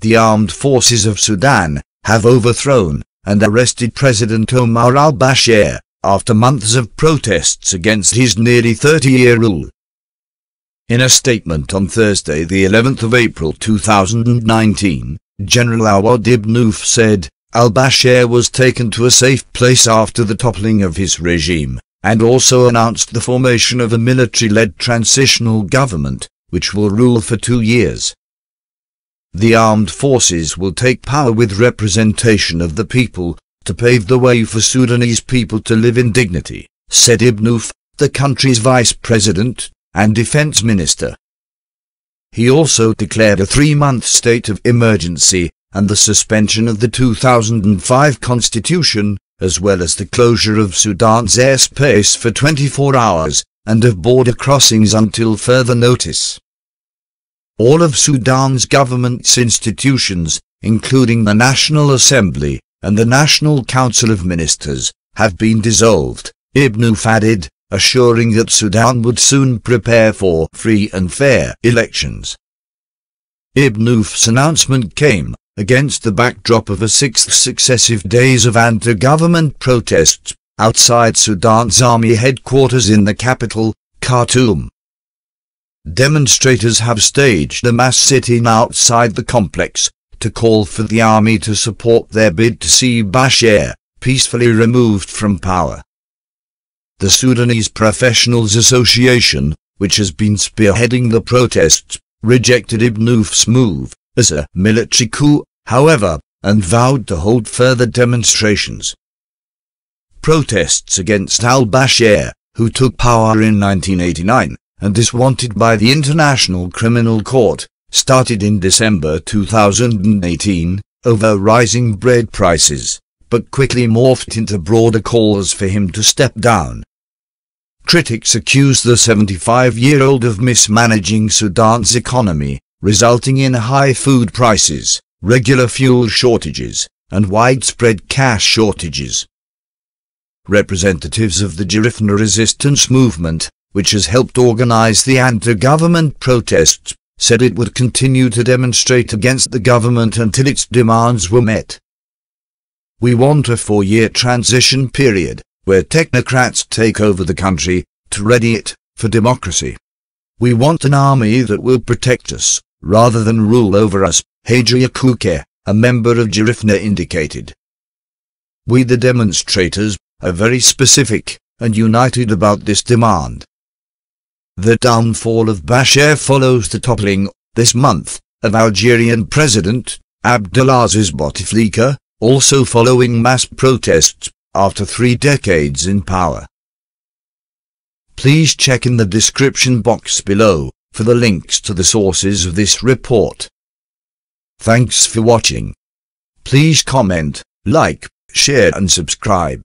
the armed forces of Sudan have overthrown and arrested President Omar al-Bashir after months of protests against his nearly 30-year rule. In a statement on Thursday, the 11th of April 2019, General Awad ibn Auf said, "Al-Bashir was taken to a safe place after the toppling of his regime," and also announced the formation of a military-led transitional government, which will rule for 2 years. The armed forces will take power with representation of the people, to pave the way for Sudanese people to live in dignity, said Ibn Auf, the country's vice president and defense minister. He also declared a 3-month state of emergency and the suspension of the 2005 constitution, as well as the closure of Sudan's airspace for 24 hours, and of border crossings until further notice. All of Sudan's government's institutions, including the National Assembly and the National Council of Ministers, have been dissolved, Ibn Auf added, assuring that Sudan would soon prepare for free and fair elections. Ibn Auf's announcement came against the backdrop of 6 successive days of anti-government protests outside Sudan's army headquarters in the capital, Khartoum. Demonstrators have staged a mass sit-in outside the complex to call for the army to support their bid to see Bashir peacefully removed from power. The Sudanese Professionals Association, which has been spearheading the protests, rejected Ibn Auf's move as a military coup, however, and vowed to hold further demonstrations. Protests against al-Bashir, who took power in 1989 and is wanted by the International Criminal Court, started in December 2018 over rising bread prices, but quickly morphed into broader calls for him to step down. Critics accuse the 75-year-old of mismanaging Sudan's economy, resulting in high food prices, regular fuel shortages, and widespread cash shortages. Representatives of the Girifna resistance movement, which has helped organize the anti-government protests, said it would continue to demonstrate against the government until its demands were met. "We want a 4-year transition period, where technocrats take over the country, to ready it for democracy. We want an army that will protect us, rather than rule over us," Hadria Kouke, a member of Girifna, indicated. "We, the demonstrators, are very specific and united about this demand." The downfall of Bashir follows the toppling, this month, of Algerian President Abdelaziz Bouteflika, also following mass protests after 3 decades in power. Please check in the description box below for the links to the sources of this report. Thanks for watching. Please comment, like, share and subscribe.